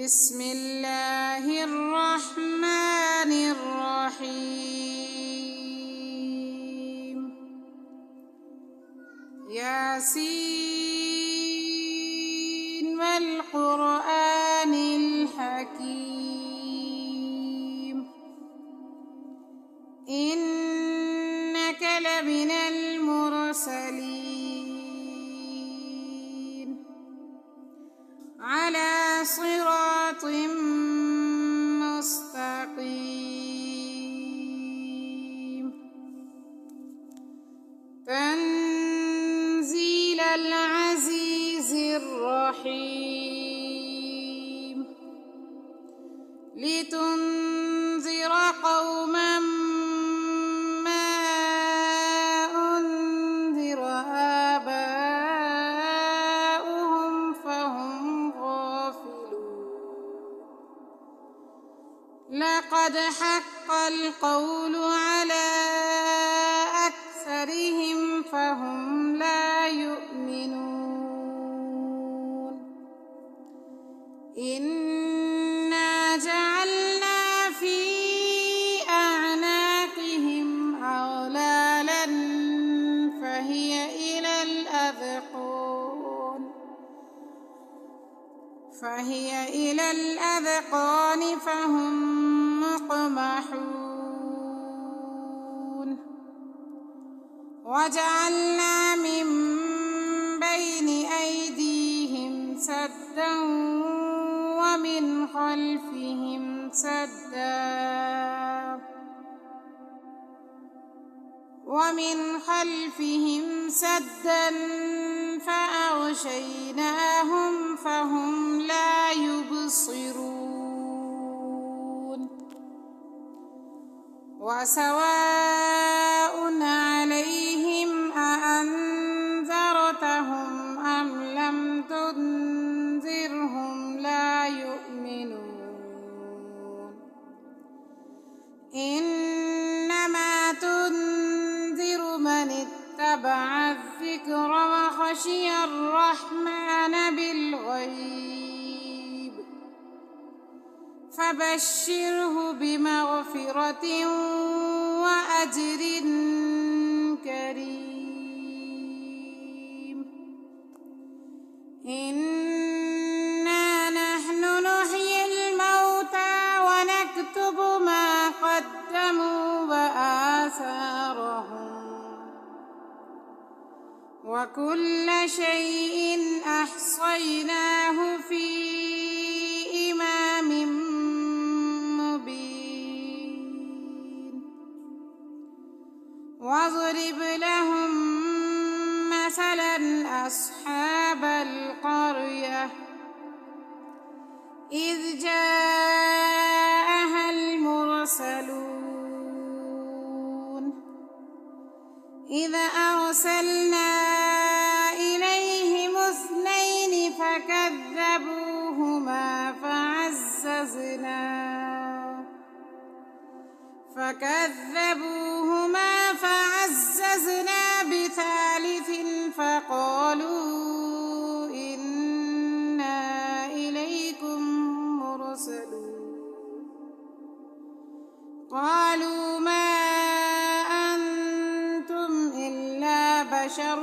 بسم الله الرحمن الرحيم ياسين والقرآن الحكيم إنك لمن المرسلين على صراط مستقيم تنزيل العزيز الرحيم لتنذر قوما ما أنذر آباؤهم فهم غافلون لقد حق القول على أكثرهم فهم لا يؤمنون إنا جعلنا في أعناقهم أغلالا فهي إلى الأذقان فهم مقمحون وجعلنا من بين أيديهم سدا ومن خلفهم سدا فأغشيناهم فهم لا يبصرون وسواء عليهم أأنذرتهم أم لم تنذرهم لا يؤمنون إنما تنذر من اتبع الذكر وخشي الرحمن بالغيب فبشره بمغفرة وأجر كريم إنا نحن نحيي الموتى ونكتب ما قدموا وآثارهم وكل شيء أحصيناه في إمام مبين واضرب لهم مثلا أصحاب القرية إذ جاءها المرسلون إذ أرسلنا إليهم اثنين فكذبوهما فعززنا بثالث فقالوا إنا إليكم مرسلون قالوا ما أنتم إلا بشر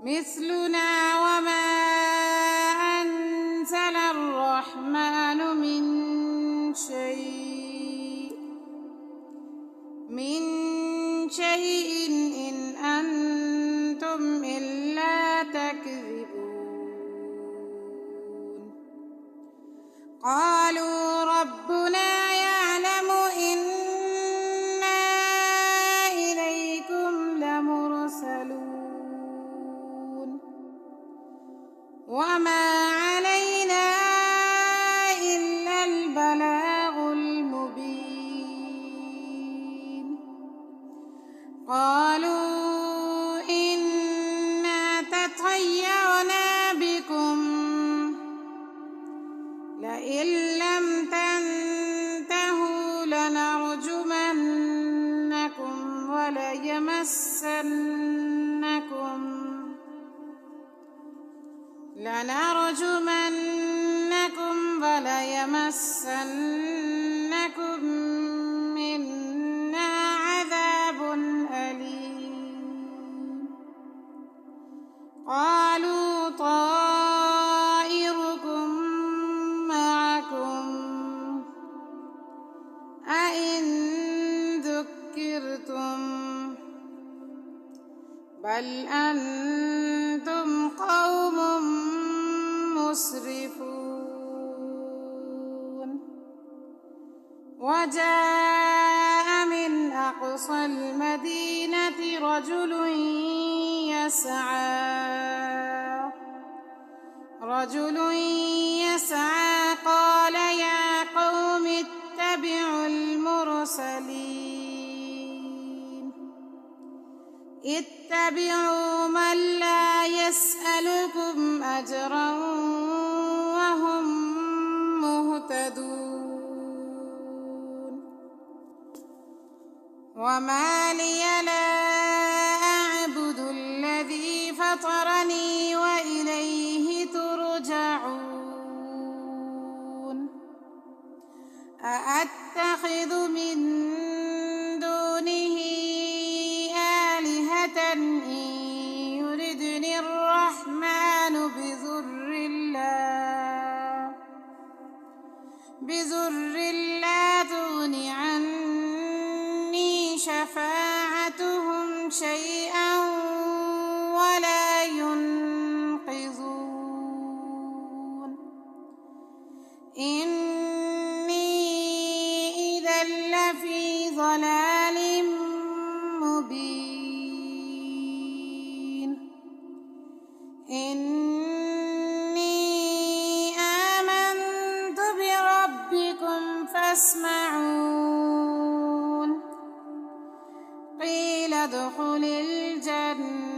مثلنا وما أنزل الرحمن من شيء إن أنتم إلا تكذبون قالوا ربنا يعلم إنا إليكم لمرسلون وما علينا إلا البلاغ المبين قالوا إنا تطيرنا بكم لئن لم تنتهوا لنرجمنكم وليمسنكم لنرجمنكم وليمسنكم منا عذاب أليم قالوا طائركم معكم أئن ذكرتم بل أنتم قوم مسرفون وجاء من أقصى المدينة رجل يسعى قال يا قوم اتبعوا المرسلين اتبعوا من لا يسألكم أجرا وهم مهتدون وما لي لا أعبد الذي فطرني وإليه ترجعون أأتخذ من دونه آلهة إن يردني الرحمن بضر لا تغن عني شفاعتهم شيئا ولا ينقذون إني إذا لفي ضلال مبين إني آمنت بربكم فاسمعون قيل ادخل الجنة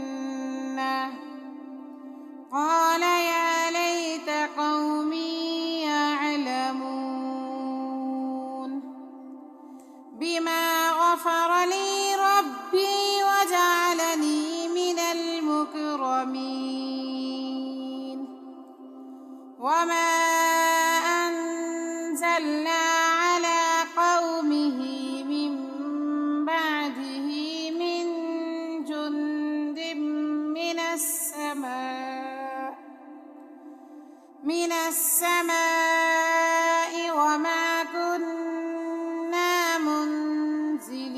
قال يا ليت قومي يعلمون بما غفر لي ربي وجعلني من المكرمين وما أنزلنا على قومه من بعده من جند من السماء وما كنا منزلين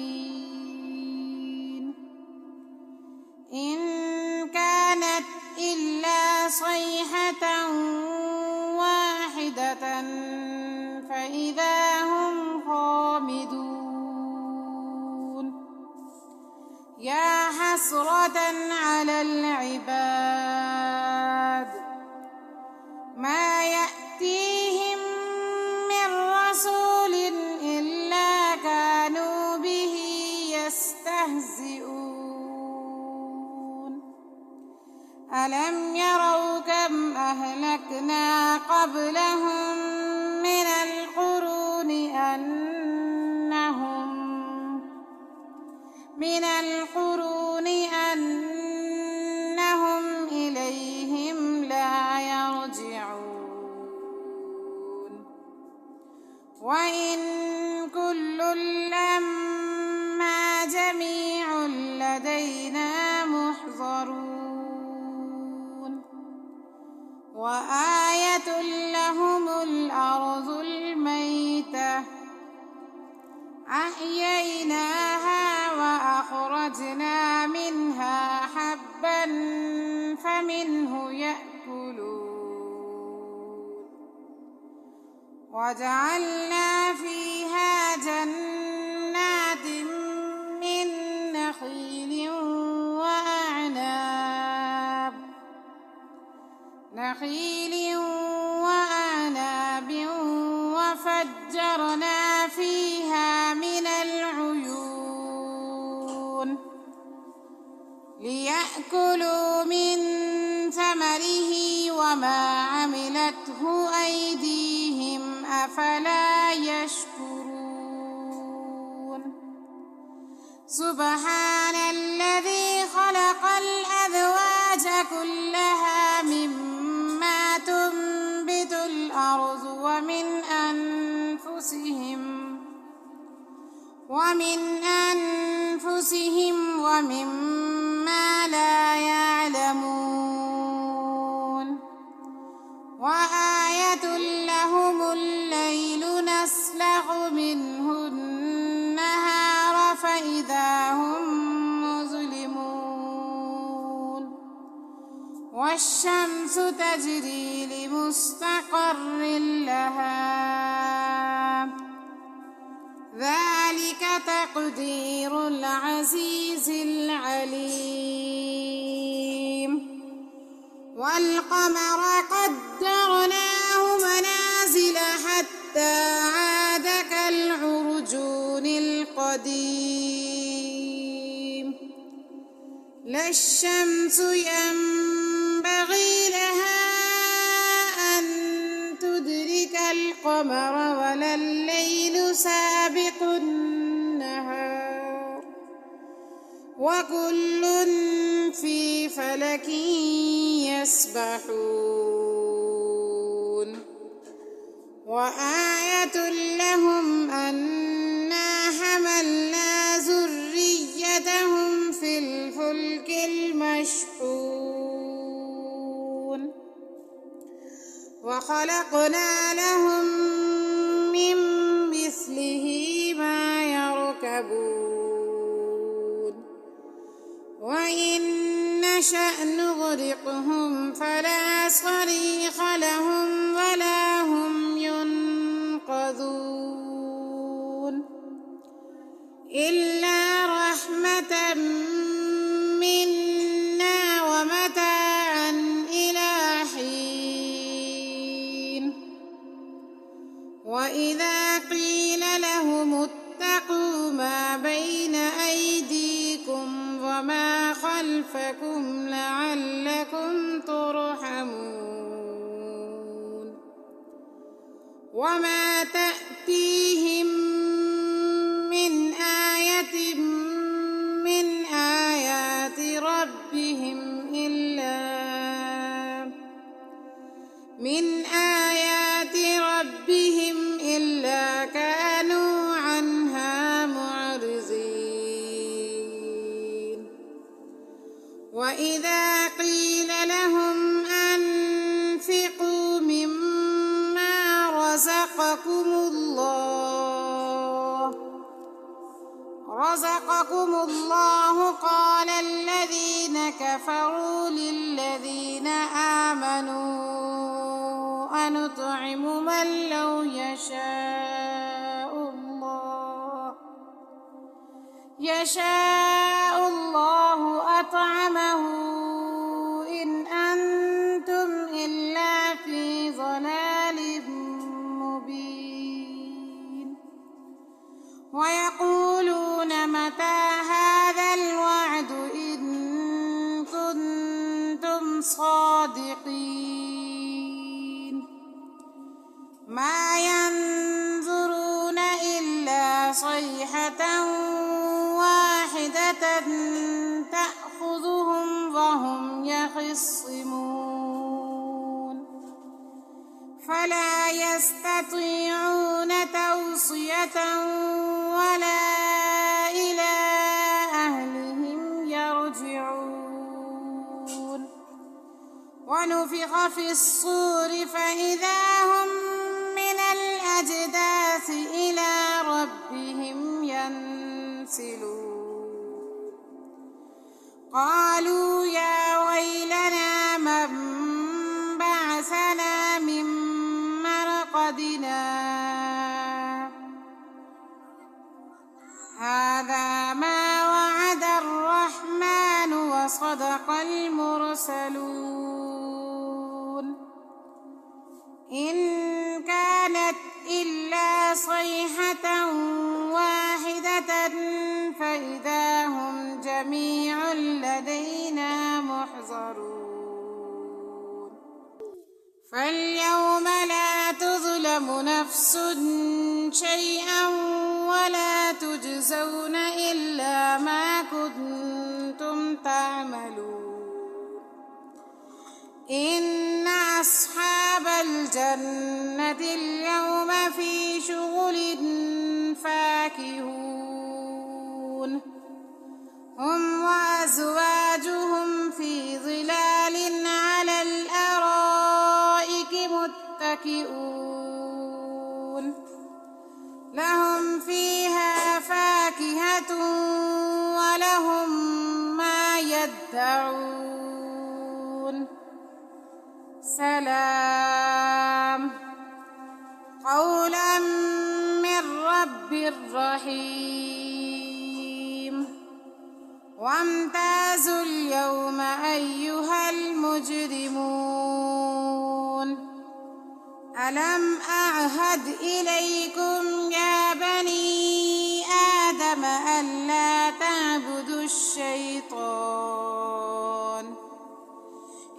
إن كانت إلا صيحة واحدة فإذا هم خامدون يا حسرة على العباد ما يأتيهم من رسول إلا كانوا به يستهزئون ألم يروا كم أهلكنا قبلهم من القرون أنهم إليهم لا يرجعون وإن كل لما جميع لدينا محضرون وآية لهم الأرض الميتة أحييناها وأخرجنا منها حبا فمنه يأكلون وجعلنا فيها جنات من نخيل وأعناب وفجرنا فيها من العيون ليأكلوا من ثمره وما عملته أيديهم أفلا يشكرون سبحان الذي خلق الأزواج كلها مما الأرض ومن أنفسهم ومما لا يعلمون وآية لهم الليل نسلخ منه النهار فإذا هم مظلمون والشمس تجري لمستقر لها ذلك تقدير العزيز العليم والقمر قدرناه منازل حتى عاد كالعرجون القديم لا الشمس ينبغي لها أن تدرك القمر ولا الليل سابق النهار وكل في فلك يسبحون وآية لهم أنا حملنا ذريتهم في الفلك المشحون وخلقنا لهم من مثله ما يركبون وإن نشأ نغرقهم فلا صريخ لهم ولا هم ينقذون إلا رحمة منا ومتاعا إلى حين وإذا قيل لهم اتقوا ما بين أيديكم وما خلفكم لعلكم ترحمون وما تأتيهم من آية من آيات ربهم إلا كانوا عنها معرضين وإذا قيل لهم أنفقوا مما رزقكم الله قال الذين كفروا للذين آمنوا أنطعم من لو يشاء الله أطعمه إن أنتم إلا في ضلال مبين ويقولون متى هذا الوعد إن كنتم صادقين ما ينظرون إلا صيحة واحدة تأخذهم وهم يخصمون فلا يستطيعون توصية ولا إلى أهلهم يرجعون ونفخ في الصور فإذا هم من الأجداث إلى ربهم ينسلون قالوا يا ويلنا من بعثنا من مرقدنا هذا ما وعد الرحمن وصدق المرسلون إن كانت إلا صيحة واحدة فإذا هم جميع لدينا محضرون فاليوم لا تظلم نفس شيئا ولا تجزون إلا ما كنتم تعملون إن أصحاب الجنة اليوم في شغل فاكهون هم وأزواجهم في ظلال على الأرائك متكئون لهم فيها فاكهة ولهم ما يدعون سلام قولا من رب رحيم وامتازوا اليوم أيها المجرمون ألم أعهد إليكم يا بني آدم ألا تعبدوا الشيطان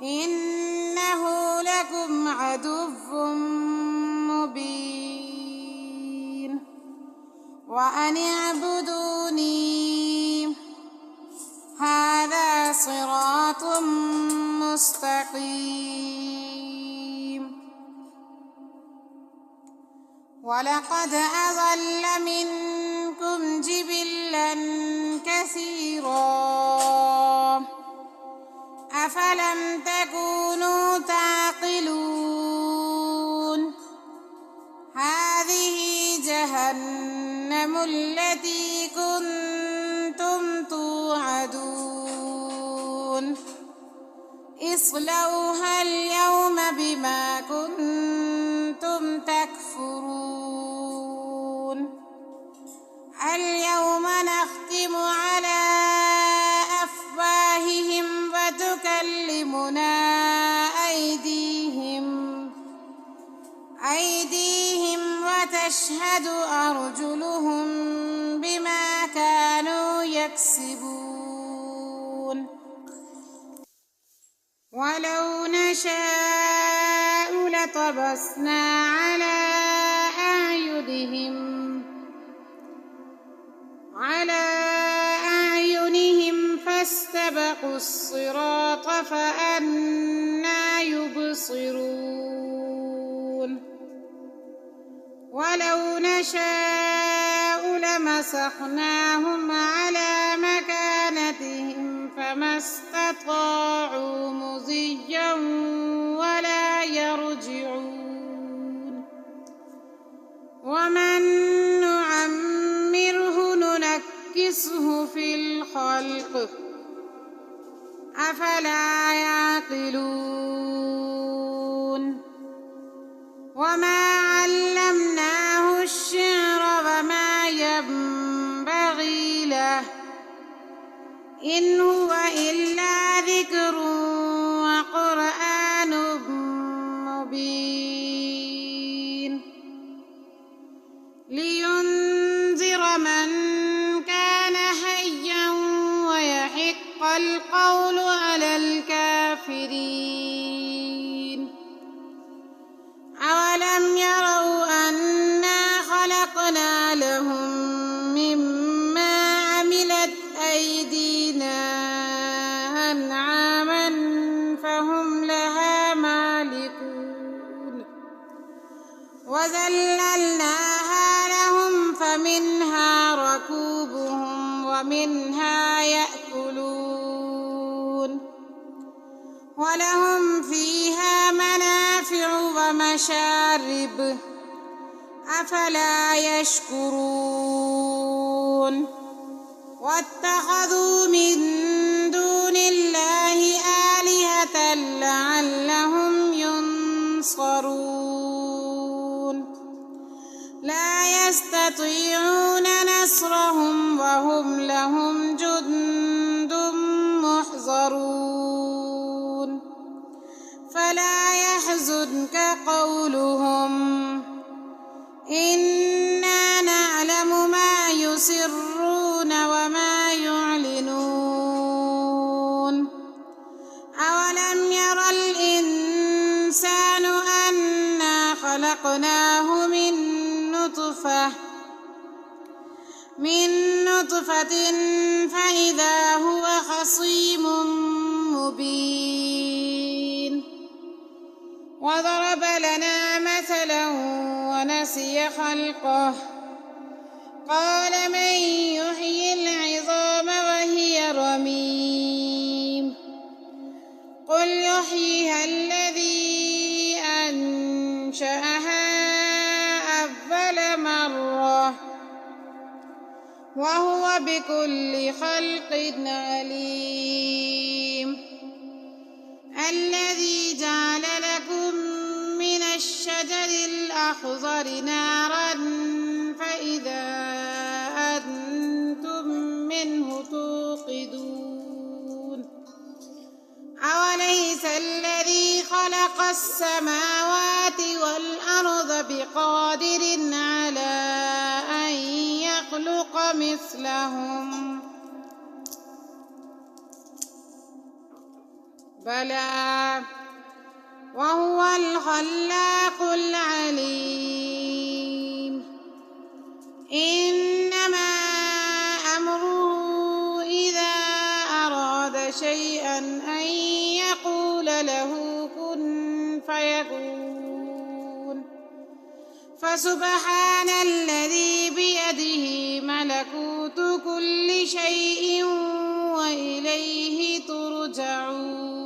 إنه لكم عدو مبين وأن اعبدوني هذا صراط مستقيم ولقد أضل منكم جبلا كثيرا أفلم تكونوا تعقلون هذه جهنم التي كنتم توعدون اصلوها اليوم بما كنتم تكفرون اليوم نختم على أفواههم وتكلمنا أيديهم وتشهد أرجلهم بما كانوا يكسبون ولو نشاء لطمسنا على أعينهم فاستبقوا الصراط فأنى يبصرون ولو نشاء لمسخناهم على مكانتهم فما استطاعوا مضيا ولا يرجعون ومن نعمره ننكسه في الخلق أفلا يعقلون وما علمناه الشعر وما ينبغي له إن هو إلا ذكر وقرآن مبين لينذر من كان حيا ويحق القول على الكافرين أولم يروا أنا خلقنا لهم مما عملت أيدينا أنعاما فهم لها مالكون وذللناها لهم فمنها ركوبهم ومنها يأكلون ولهم فيها منافع ومشارب أفلا يشكرون واتخذوا من دون الله آلهة لعلهم ينصرون لا يستطيعون نصرهم وهم لهم جند محضرون فلا يحزنك قولهم إنا نعلم ما يسرون وما يعلنون أولم ير الإنسان أنا خلقناه من نطفة فإذا هو خصيم مبين وضرب لنا مثلا ونسي خلقه قال من يحيي العظام وهي رميم قل يحييها الذي أنشأها أول مرة وهو بكل خلق عليم الذي جعل لكم من الشجر الأخضر نارا فإذا أنتم منه توقدون أوليس الذي خلق السماوات والأرض بقادر على أن يخلق مثلهم بلى وهو الخلاق العليم إنما أمره إذا أراد شيئا أن يقول له كن فيكون فسبحان الذي بيده ملكوت كل شيء وإليه ترجعون